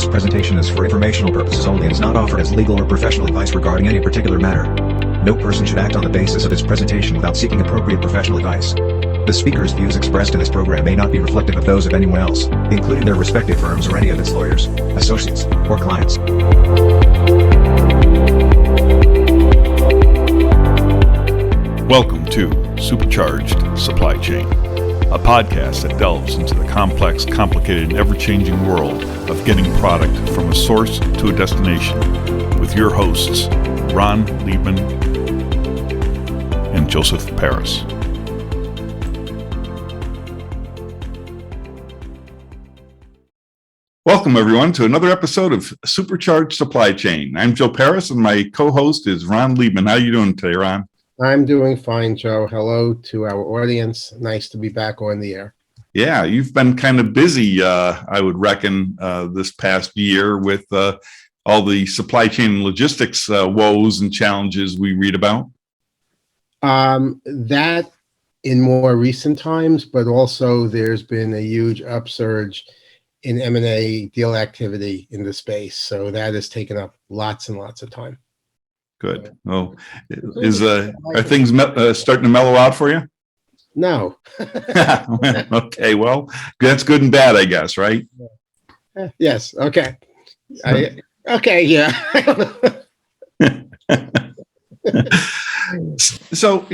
This presentation is for informational purposes only and is not offered as legal or professional advice regarding any particular matter. No person should act on the basis of this presentation without seeking appropriate professional advice. The speaker's views expressed in this program may not be reflective of those of anyone else, including their respective firms or any of its lawyers, associates, or clients. Welcome to Supercharged Supply Chain, a podcast that delves into the complex, complicated, and ever-changing world of getting product from a source to a destination with your hosts, Ron Liebman and Joseph Paris. Welcome, everyone, to another episode of Supercharged Supply Chain. I'm Joe Paris, and my co-host is Ron Liebman. How are you doing today, Ron? I'm doing fine, Joe. Hello to our audience. Nice to be back on the air. Yeah, you've been kind of busy, I would reckon, this past year with all the supply chain and logistics woes and challenges we read about. That in more recent times, but also there's been a huge upsurge in M&A deal activity in the space. So that has taken up lots and lots of time. Good. Well, are things starting to mellow out for you? No. Okay, well, that's good and bad, I guess, right? Yes. Okay. Okay. Yeah. So,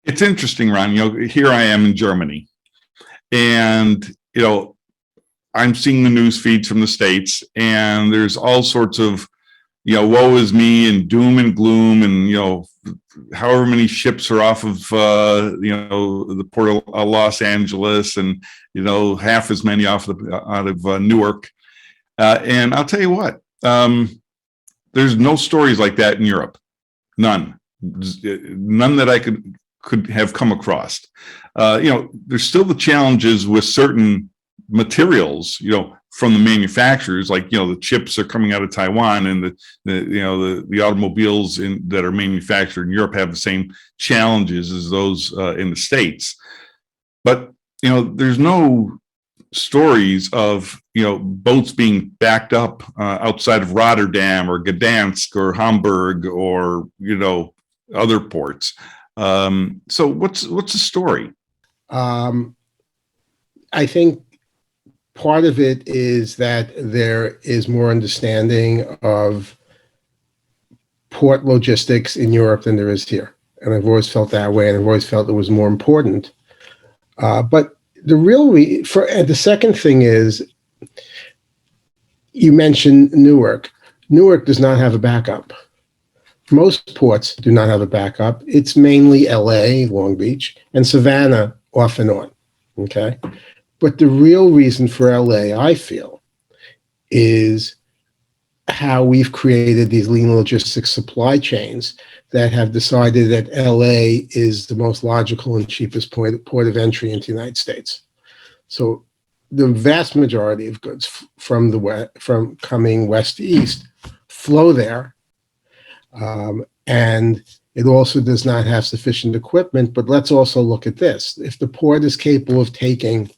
it's interesting, Ron. Here I am in Germany, and I'm seeing the news feeds from the States, and there's all sorts of woe is me and doom and gloom, and however many ships are off of the port of Los Angeles, and half as many out of Newark. And I'll tell you what, there's no stories like that in Europe. None that I could have come across. There's still the challenges with certain materials, from the manufacturers, like the chips are coming out of Taiwan, and the automobiles that are manufactured in Europe have the same challenges as those in the States. But there's no stories of boats being backed up outside of Rotterdam or Gdansk or Hamburg or other ports. So what's the story? I think part of it is that there is more understanding of port logistics in Europe than there is here. And I've always felt that way, and I've always felt it was more important. But the second thing is, you mentioned Newark. Newark does not have a backup. Most ports do not have a backup. It's mainly LA, Long Beach, and Savannah off and on. Okay. But the real reason for LA, I feel, is how we've created these lean logistics supply chains that have decided that LA is the most logical and cheapest port of entry into the United States. So the vast majority of goods from coming west to east flow there. And it also does not have sufficient equipment. But let's also look at this. If the port is capable of taking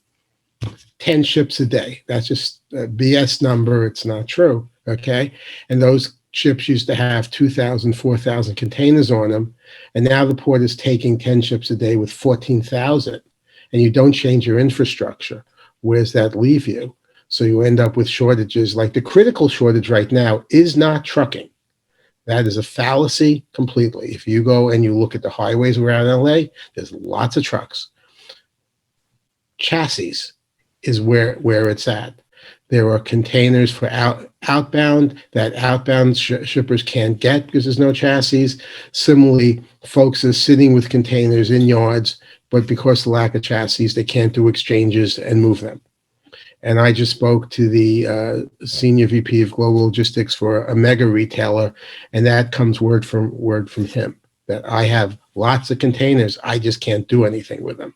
10 ships a day. That's just a BS number. It's not true. Okay. And those ships used to have 2,000, 4,000 containers on them. And now the port is taking 10 ships a day with 14,000. And you don't change your infrastructure. Where's that leave you? So you end up with shortages. Like the critical shortage right now is not trucking. That is a fallacy completely. If you go and you look at the highways around LA, there's lots of trucks. Chassis is where it's at. There are containers for outbound that outbound shippers can't get because there's no chassis. Similarly, folks are sitting with containers in yards, but because of the lack of chassis, they can't do exchanges and move them. And I just spoke to the senior VP of Global Logistics for a mega retailer, and that comes word from him, that I have lots of containers, I just can't do anything with them.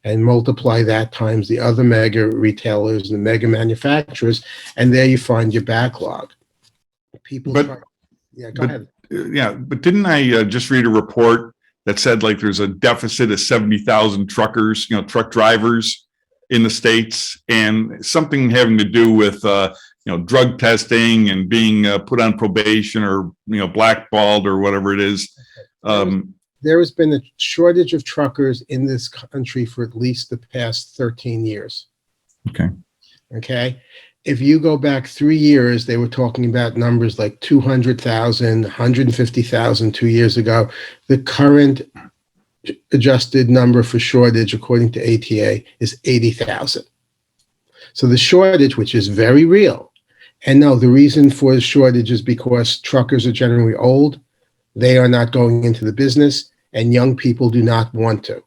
And multiply that times the other mega retailers and the mega manufacturers, and there you find your backlog. Go ahead. But didn't I just read a report that said like there's a deficit of 70,000 truckers, truck drivers in the States, and something having to do with, drug testing and being put on probation or, blackballed or whatever it is. There has been a shortage of truckers in this country for at least the past 13 years. Okay. If you go back 3 years, they were talking about numbers like 200,000, 150,000 2 years ago. The current adjusted number for shortage, according to ATA, is 80,000. So the shortage, which is very real, and no, the reason for the shortage is because truckers are generally old, they are not going into the business, and young people do not want to.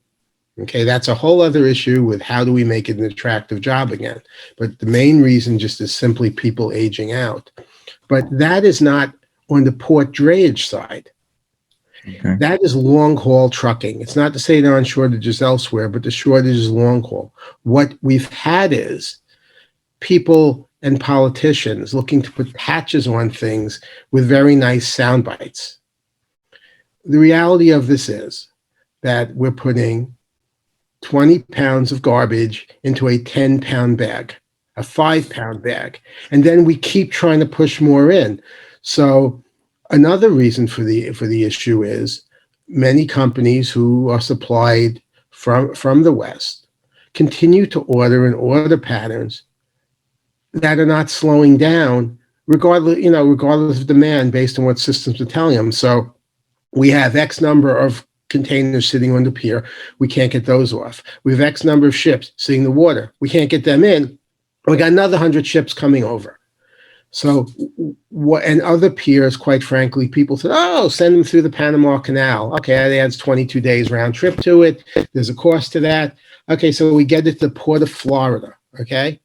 Okay, that's a whole other issue with how do we make it an attractive job again. But the main reason just is simply people aging out. But that is not on the port drayage side. Okay. That is long haul trucking. It's not to say there aren't shortages elsewhere, but the shortage is long haul. What we've had is people and politicians looking to put patches on things with very nice sound bites. The reality of this is that we're putting 20 pounds of garbage into a 10-pound bag, a 5-pound bag, and then we keep trying to push more in. So another reason for the issue is many companies who are supplied from the West continue to order in order patterns that are not slowing down, regardless of demand, based on what systems are telling them. So we have X number of containers sitting on the pier. We can't get those off. We have X number of ships sitting in the water. We can't get them in. We got another 100 ships coming over. So and other piers, quite frankly, people said, oh, send them through the Panama Canal. Okay, that adds 22 days round trip to it. There's a cost to that. Okay, so we get it to the Port of Florida. Okay,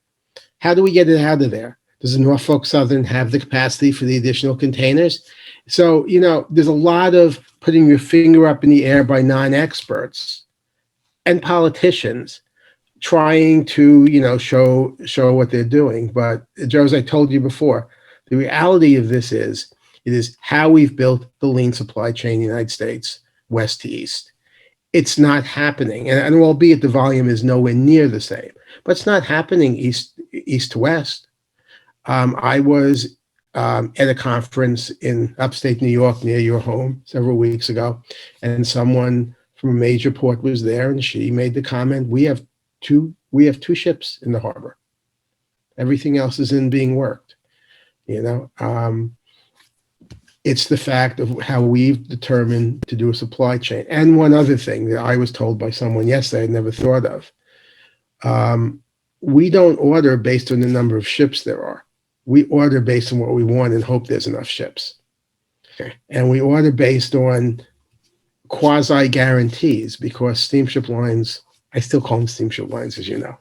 how do we get it out of there? Does the Norfolk Southern have the capacity for the additional containers? So, there's a lot of putting your finger up in the air by non-experts and politicians trying to, show what they're doing. But Joe, as I told you before, the reality of this it is how we've built the lean supply chain in the United States, west to east. It's not happening. And albeit the volume is nowhere near the same, but it's not happening east to west. I was at a conference in upstate New York near your home several weeks ago, and someone from a major port was there, and she made the comment, we have two ships in the harbor. Everything else is being worked. It's the fact of how we've determined to do a supply chain. And one other thing that I was told by someone yesterday I'd never thought of. We don't order based on the number of ships there are. We order based on what we want and hope there's enough ships. Okay. And we order based on quasi guarantees, because steamship lines, I still call them steamship lines, as you know.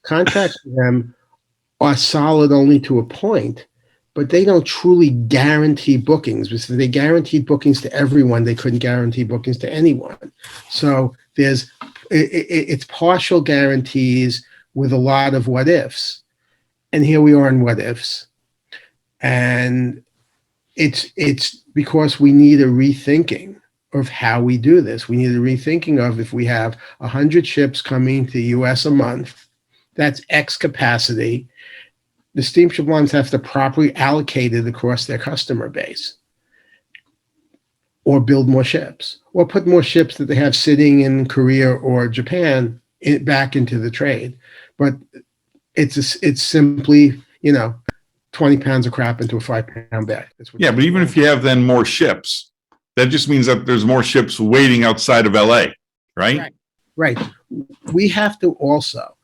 Contracts with them are solid only to a point, but they don't truly guarantee bookings. Because if they guaranteed bookings to everyone, they couldn't guarantee bookings to anyone. So it's partial guarantees with a lot of what ifs. And here we are in what ifs. And it's because we need a rethinking of how we do this. We need a rethinking of, if we have 100 ships coming to the US a month, that's X capacity. The steamship lines have to properly allocate it across their customer base, or build more ships, or put more ships that they have sitting in Korea or Japan back into the trade. But it's simply, 20 pounds of crap into a 5-pound bag. Yeah, but even if you have then more ships, that just means that there's more ships waiting outside of LA, right? Right. We have to also,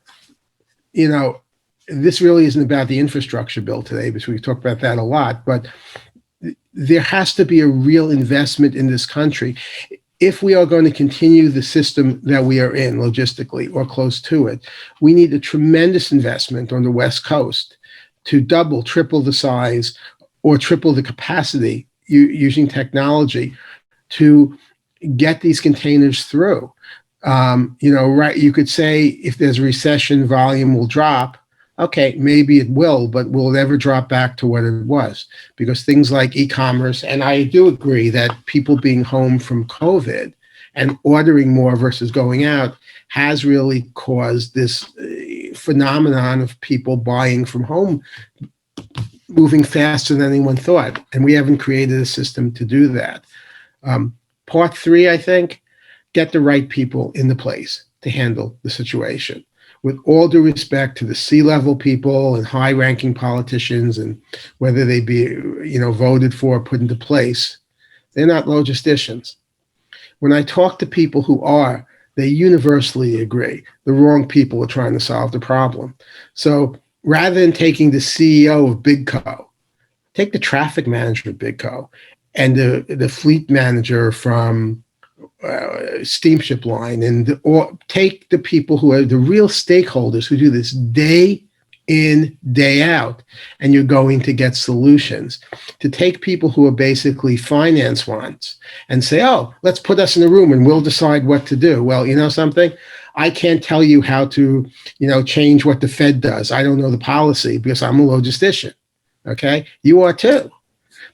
this really isn't about the infrastructure bill today, because we talk about that a lot, but there has to be a real investment in this country. If we are going to continue the system that we are in logistically or close to it, we need a tremendous investment on the West Coast to double, triple the size, or triple the capacity using technology to get these containers through. You could say if there's a recession, volume will drop. Okay, maybe it will, but will it ever drop back to what it was? Because things like e-commerce, and I do agree that people being home from COVID and ordering more versus going out has really caused this phenomenon of people buying from home moving faster than anyone thought. And we haven't created a system to do that. Part three, I think, get the right people in the place to handle the situation. With all due respect to the C-level people and high-ranking politicians, and whether they be, voted for or put into place, they're not logisticians. When I talk to people who are, they universally agree the wrong people are trying to solve the problem. So rather than taking the CEO of Big Co, take the traffic manager of Big Co and the fleet manager from steamship line, or take the people who are the real stakeholders who do this day in, day out, and you're going to get solutions. To take people who are basically finance ones and say, oh, let's put us in a room and we'll decide what to do. Well, you know something? I can't tell you how to, change what the Fed does. I don't know the policy because I'm a logistician. Okay? You are too.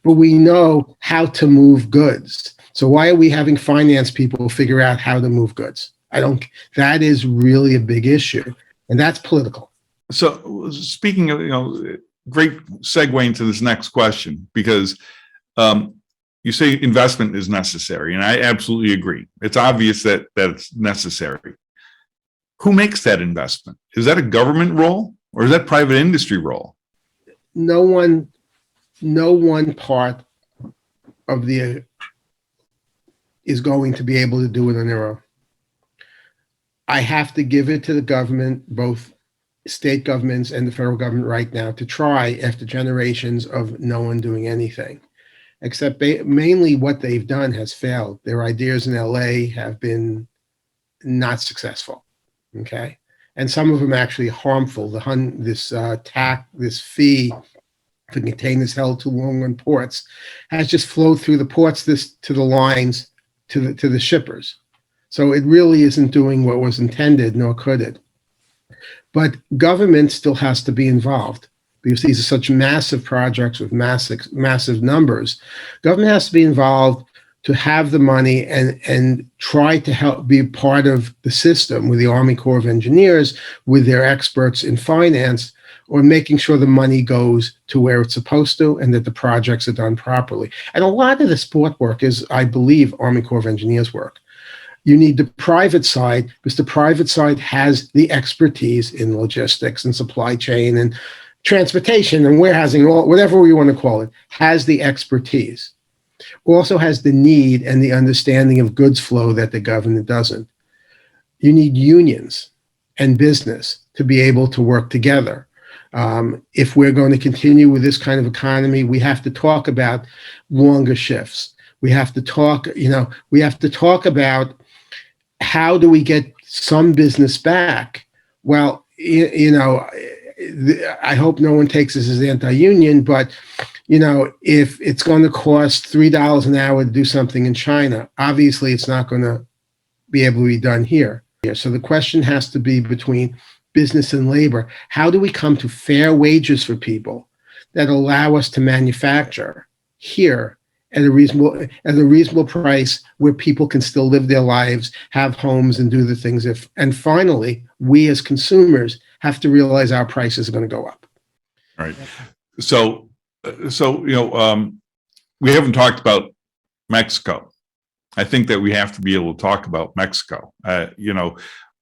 But we know how to move goods. So why are we having finance people figure out how to move goods? That is really a big issue. And that's political. So speaking of, great segue into this next question, because you say investment is necessary, and I absolutely agree. It's obvious that it's necessary. Who makes that investment? Is that a government role or is that private industry role? No one part of the is going to be able to do it on their own. I have to give it to the government, both state governments and the federal government right now, to try after generations of no one doing anything. Except mainly what they've done has failed. Their ideas in LA have been not successful, okay? And some of them actually harmful. This fee for containers held too long on ports has just flowed through the ports to the lines to the shippers. So it really isn't doing what was intended, nor could it. But government still has to be involved because these are such massive projects with massive numbers. Government has to be involved to have the money and try to help be part of the system with the Army Corps of Engineers, with their experts in finance, or making sure the money goes to where it's supposed to and that the projects are done properly. And a lot of the support work is, I believe, Army Corps of Engineers work. You need the private side because the private side has the expertise in logistics and supply chain and transportation and warehousing, whatever we want to call it, has the expertise. Also has the need and the understanding of goods flow that the government doesn't. You need unions and business to be able to work together. If we're going to continue with this kind of economy, we have to talk about longer shifts. We have to talk about how do we get some business back? Well, I hope no one takes this as anti-union, but if it's going to cost $3 an hour to do something in China, obviously it's not going to be able to be done here. So the question has to be between business and labor. How do we come to fair wages for people that allow us to manufacture here at a reasonable price where people can still live their lives, have homes, and do the things? And finally, we as consumers have to realize our prices are going to go up. All right. So we haven't talked about Mexico. I think that we have to be able to talk about Mexico.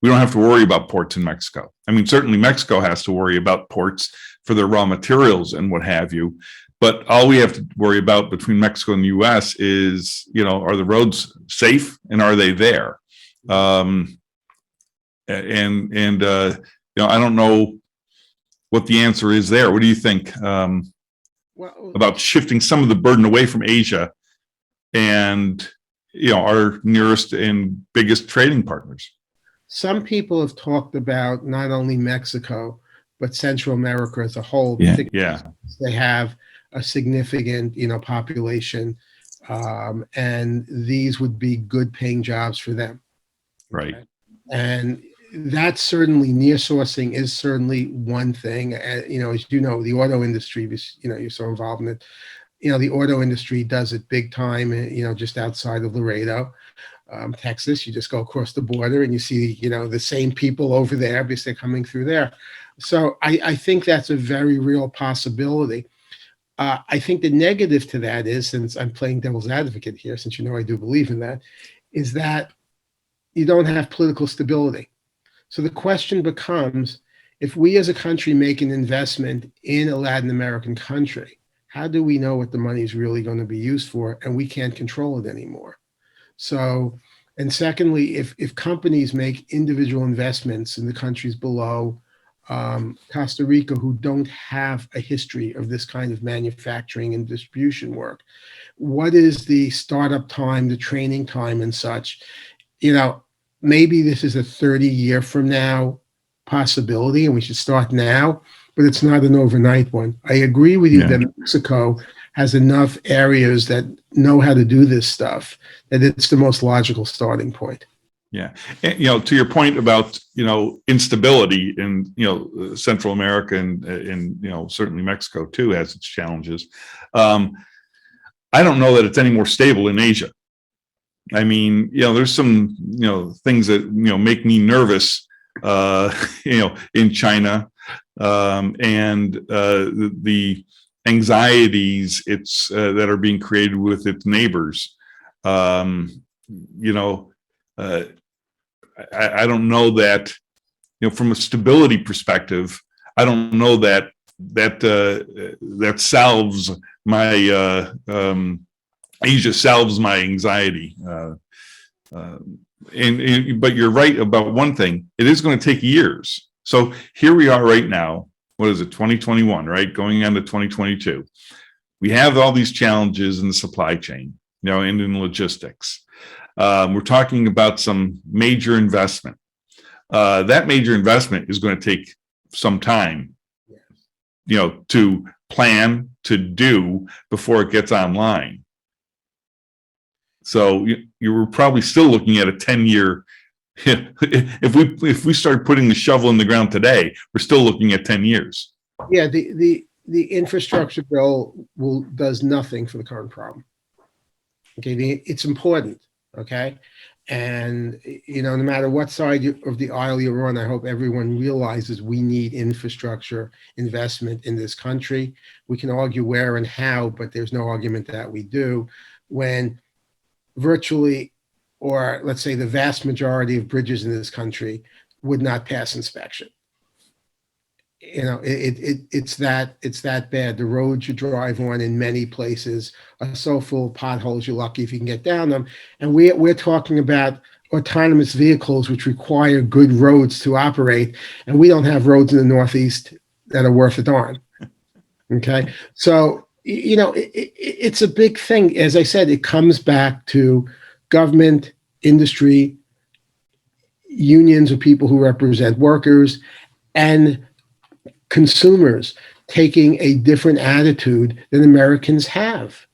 We don't have to worry about ports in Mexico. I mean, certainly Mexico has to worry about ports for their raw materials and what have you. But all we have to worry about between Mexico and the U.S. is, are the roads safe and are they there? I don't know what the answer is there. What do you think about shifting some of the burden away from Asia and, our nearest and biggest trading partners? Some people have talked about not only Mexico, but Central America as a whole. Yeah. They have a significant, population, and these would be good paying jobs for them. Right. Okay? And that's certainly, near sourcing is certainly one thing. As the auto industry, you're so involved in it. The auto industry does it big time, just outside of Laredo. Texas. You just go across the border and you see, the same people over there because they're coming through there. So I think that's a very real possibility. I think the negative to that is, since I'm playing devil's advocate here, since I do believe in that, is that you don't have political stability. So the question becomes, if we as a country make an investment in a Latin American country, how do we know what the money is really going to be used for? And we can't control it anymore. So, and secondly, if companies make individual investments in the countries below, Costa Rica, who don't have a history of this kind of manufacturing and distribution work, what is the startup time, the training time and such? Maybe this is a 30-year from now possibility and we should start now, but it's not an overnight one. I agree with you that Mexico has enough areas that know how to do this stuff that it's the most logical starting point. Yeah. And, to your point about, instability in, Central America and certainly Mexico too has its challenges. I don't know that it's any more stable in Asia. I mean, there's some, things that, make me nervous, in China, and the anxieties that are being created with its neighbors. I don't know that, from a stability perspective, I don't know that solves my Asia solves my anxiety. But you're right about one thing. It is going to take years. So here we are right now. What is it? 2021, right? Going on to 2022. We have all these challenges in the supply chain, and in logistics. We're talking about some major investment. That major investment is going to take some time, to plan, to do before it gets online. So you were probably still looking at a 10-year. If we start putting the shovel in the ground today, we're still looking at 10 years. Yeah, the infrastructure bill does nothing for the current problem. Okay, it's important. Okay, and no matter what side of the aisle you're on, I hope everyone realizes we need infrastructure investment in this country. We can argue where and how, but there's no argument that we do when virtually, or let's say the vast majority of bridges in this country would not pass inspection. It's that bad. The roads you drive on in many places are so full of potholes, you're lucky if you can get down them. And we're talking about autonomous vehicles, which require good roads to operate. And we don't have roads in the Northeast that are worth a darn. Okay. So, it's a big thing. As I said, it comes back to government, industry, unions of people who represent workers, and consumers taking a different attitude than Americans have.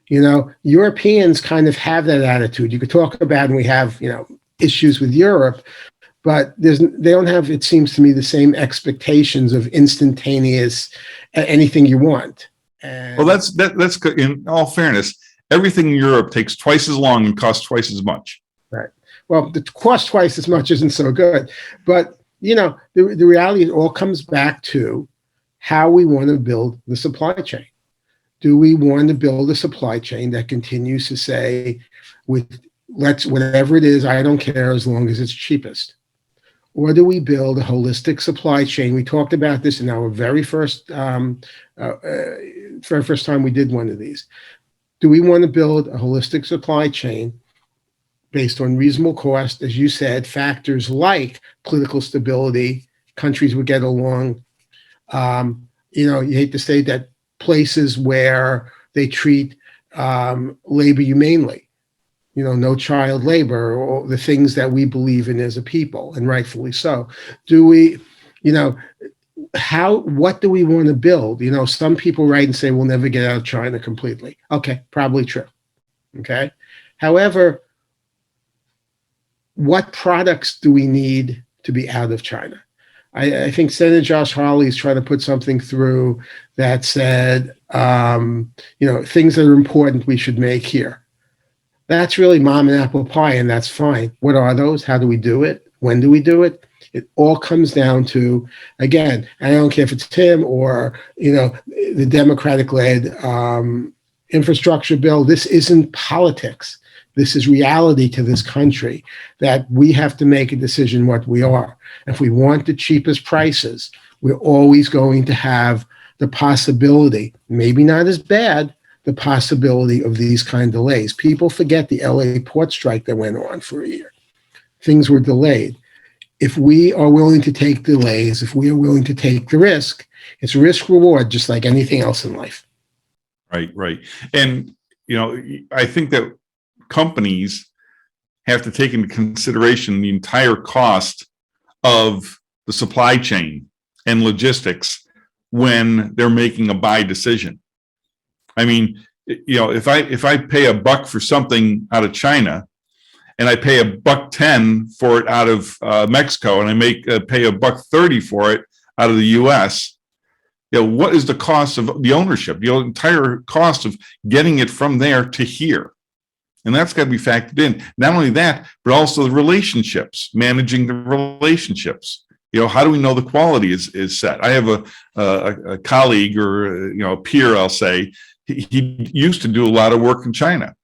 Europeans kind of have that attitude. You could talk about, and we have, issues with Europe, but they don't have, it seems to me, the same expectations of instantaneous anything you want. Well, that's in all fairness, everything in Europe takes twice as long and costs twice as much. Right. Well, the cost twice as much isn't so good, but the reality, it all comes back to how we want to build the supply chain. Do we want to build a supply chain that continues to say, whatever it is, I don't care as long as it's cheapest? Or do we build a holistic supply chain? We talked about this in our very first time we did one of these. Do we want to build a holistic supply chain based on reasonable cost, as you said, factors like political stability, countries would get along? You hate to say that, places where they treat labor humanely, no child labor, or the things that we believe in as a people, and rightfully so. Do we, what do we want to build? Some people write and say we'll never get out of China completely. Okay, probably true. Okay. However, what products do we need to be out of China? I think Senator Josh Hawley is trying to put something through that said, things that are important we should make here. That's really mom and apple pie, and that's fine. What are those? How do we do it? When do we do it? It all comes down to, again, I don't care if it's him or, the Democratic-led infrastructure bill. This isn't politics. This is reality to this country, that we have to make a decision what we are. If we want the cheapest prices, we're always going to have the possibility, maybe not as bad, the possibility of these kind of delays. People forget the LA port strike that went on for a year. Things were delayed. If we are willing to take delays, if we are willing to take the risk, it's risk reward, just like anything else in life. Right, right. And, I think that companies have to take into consideration the entire cost of the supply chain and logistics when they're making a buy decision. I mean, if I pay $1 for something out of China, and I pay $1.10 for it out of Mexico, and I pay $1.30 for it out of the U.S., what is the cost of the ownership? The entire cost of getting it from there to here, and that's got to be factored in. Not only that, but also the relationships, managing the relationships. How do we know the quality is set? I have a colleague, or a peer, I'll say. He used to do a lot of work in China.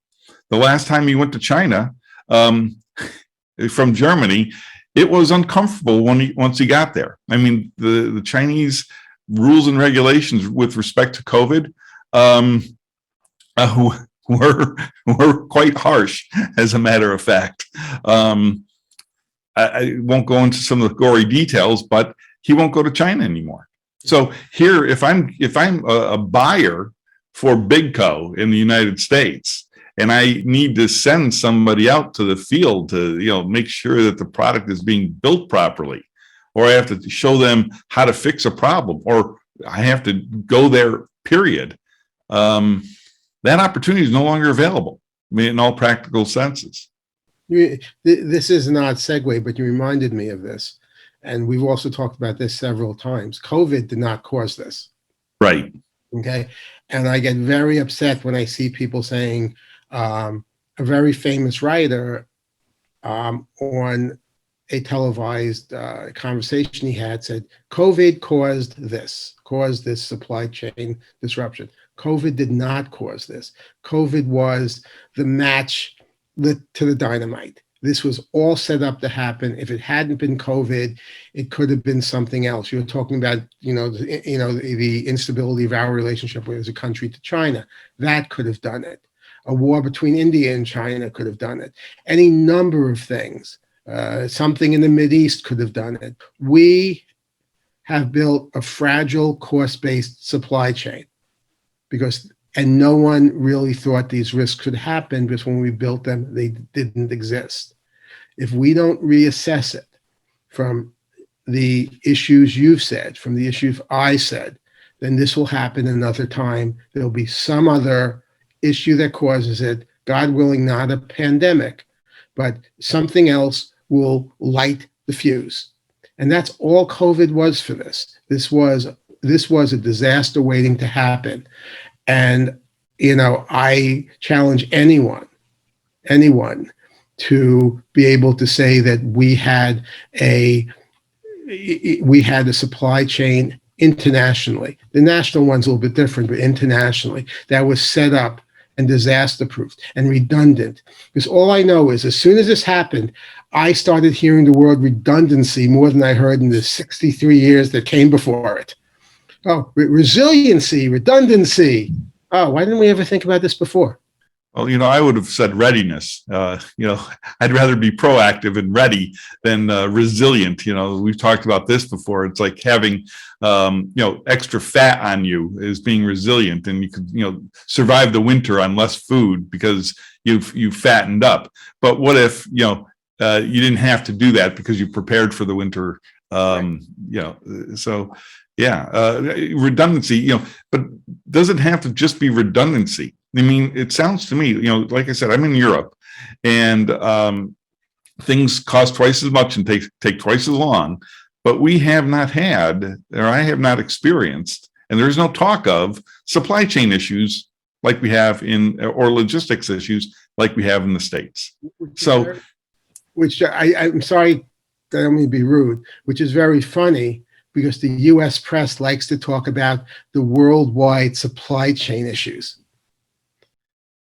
The last time he went to China from Germany, it was uncomfortable once he got there. I mean, the Chinese rules and regulations with respect to COVID were quite harsh, as a matter of fact. I won't go into some of the gory details, but he won't go to China anymore. So here, if I'm a buyer for Bigco in the United States, and I need to send somebody out to the field to, make sure that the product is being built properly, or I have to show them how to fix a problem, or I have to go there, period. That opportunity is no longer available, in all practical senses. This is an odd segue, but you reminded me of this. And we've also talked about this several times. COVID did not cause this. Right. Okay. And I get very upset when I see people saying, a very famous writer on a televised conversation he had said, COVID caused this supply chain disruption. COVID did not cause this. COVID was the match to the dynamite. This was all set up to happen. If it hadn't been COVID, it could have been something else. You were talking about, the instability of our relationship as a country to China. That could have done it. A war between India and China could have done it. Any number of things. Something in the Mideast could have done it. We have built a fragile, cost-based supply chain and no one really thought these risks could happen, because when we built them, they didn't exist. If we don't reassess it from the issues you've said, from the issues I said, then this will happen another time. There'll be some other issue that causes it, God willing, not a pandemic, but something else will light the fuse. And that's all COVID was for this. This was a disaster waiting to happen. And, I challenge anyone to be able to say that we had a supply chain internationally. The national one's a little bit different, but internationally, that was set up and disaster-proofed and redundant. Because all I know is, as soon as this happened, I started hearing the word redundancy more than I heard in the 63 years that came before it. Oh, resiliency, redundancy. Oh, why didn't we ever think about this before? Well, I would have said readiness. I'd rather be proactive and ready than resilient. We've talked about this before. It's like having, extra fat on you is being resilient, and you could, survive the winter on less food because you've fattened up. But what if, you didn't have to do that because you prepared for the winter? So. Yeah, redundancy, but doesn't have to just be redundancy. I mean, it sounds to me, like I said, I'm in Europe, and things cost twice as much and take twice as long, but we have not had, or I have not experienced, and there's no talk of supply chain issues like we have or logistics issues like we have in the States. Which is So, very- which I'm sorry, I don't mean to be rude, which is very funny because the U.S. press likes to talk about the worldwide supply chain issues.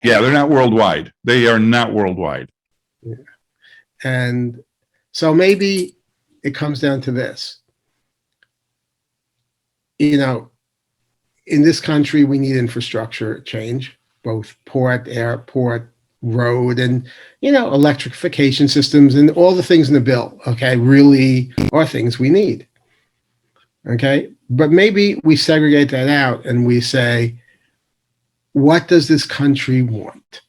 yeah, they're not worldwide. They are not worldwide. And so maybe it comes down to this. You know, in this country, we need infrastructure change, both port, airport, road, and, electrification systems and all the things in the bill, okay, really are things we need. Okay. But maybe we segregate that out and we say, what does this country want?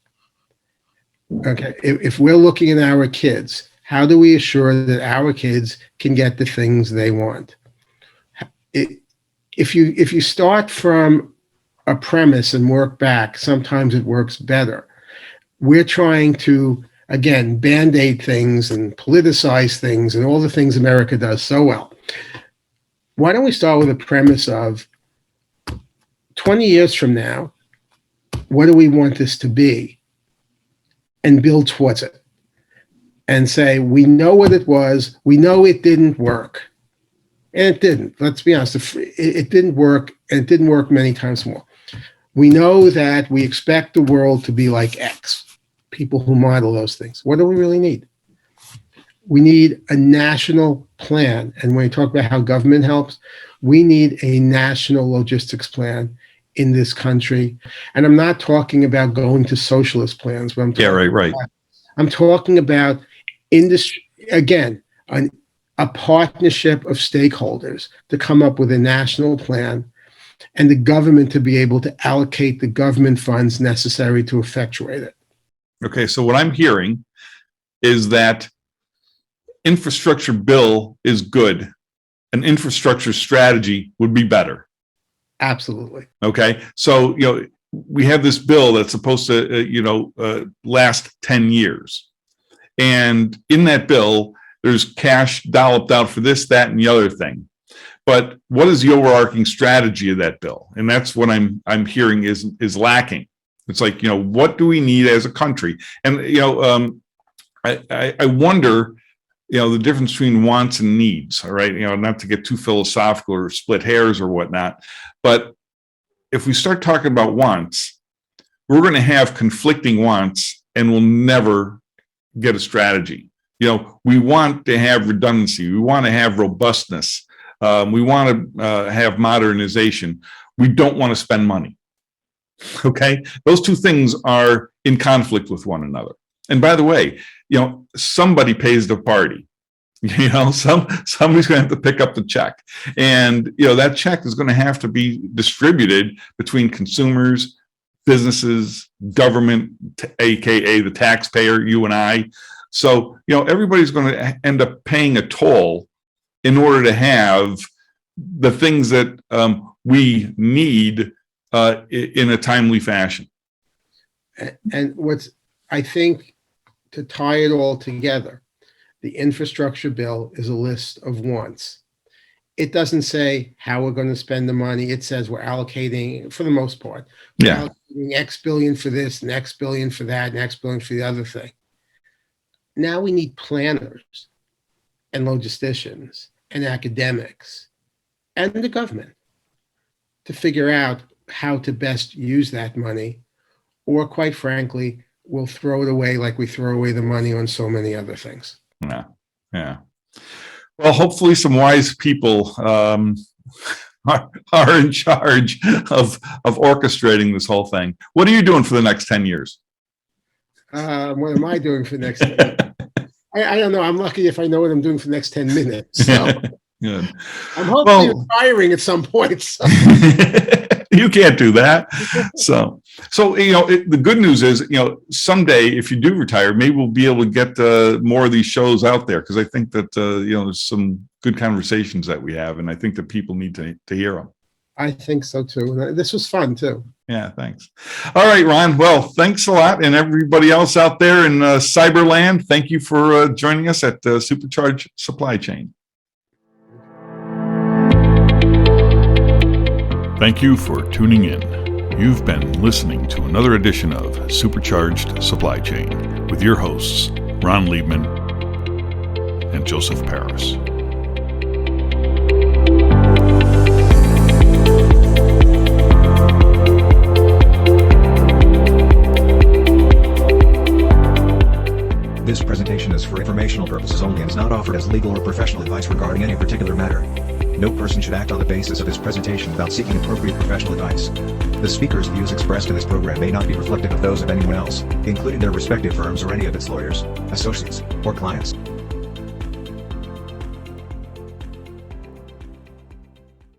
Okay. If we're looking at our kids, how do we assure that our kids can get the things they want? If you start from a premise and work back, sometimes it works better. We're trying to, again, band-aid things and politicize things and all the things America does so well. Why don't we start with a premise of 20 years from now, what do we want this to be? And build towards it. And say, we know what it was. We know it didn't work. And it didn't. Let's be honest. It didn't work, and it didn't work many times more. We know that we expect the world to be like X, people who model those things. What do we really need? We need a national plan. And when we talk about how government helps, we need a national logistics plan in this country. And I'm not talking about going to socialist plans, but I'm talking about industry, again, a partnership of stakeholders to come up with a national plan, and the government to be able to allocate the government funds necessary to effectuate it. Okay, so what I'm hearing is that infrastructure bill is good. An infrastructure strategy would be better. Absolutely. Okay, so we have this bill that's supposed to last 10 years, and in that bill there's cash dolloped out for this, that, and the other thing. But what is the overarching strategy of that bill? And that's what I'm hearing is lacking. It's like, what do we need as a country? And I wonder, the difference between wants and needs. All right, not to get too philosophical or split hairs or whatnot, but if we start talking about wants, we're going to have conflicting wants, and we'll never get a strategy. We want to have redundancy. We want to have robustness. We want to have modernization. We don't want to spend money. Okay, those two things are in conflict with one another. And by the way, somebody pays the party. Somebody's going to have to pick up the check, and that check is going to have to be distributed between consumers, businesses, government, aka the taxpayer, you and I. So everybody's going to end up paying a toll in order to have the things that we need in a timely fashion. And I think, to tie it all together, the infrastructure bill is a list of wants. It doesn't say how we're going to spend the money. It says we're allocating, for the most part, allocating X billion for this, and X billion for that, and X billion for the other thing. Now we need planners and logisticians and academics and the government to figure out how to best use that money, or quite frankly, we'll throw it away like we throw away the money on so many other things. Yeah. Well, hopefully some wise people are in charge of orchestrating this whole thing. What are you doing for the next 10 years? What am I doing for the next 10 minutes? I don't know. I'm lucky if I know what I'm doing for the next 10 minutes. So Good. I'm hopefully retiring at some point. So. You can't do that. So the good news is, someday if you do retire, maybe we'll be able to get more of these shows out there, because I think that there's some good conversations that we have, and I think that people need to hear them. I think so too. This was fun too. Yeah, thanks. All right, Ron. Well, thanks a lot. And everybody else out there in Cyberland, thank you for joining us at Supercharged Supply Chain. Thank you for tuning in. You've been listening to another edition of Supercharged Supply Chain with your hosts, Ron Liebman and Joseph Paris. This presentation is for informational purposes only and is not offered as legal or professional advice regarding any particular matter. No person should act on the basis of this presentation without seeking appropriate professional advice. The speaker's views expressed in this program may not be reflective of those of anyone else, including their respective firms or any of its lawyers, associates, or clients.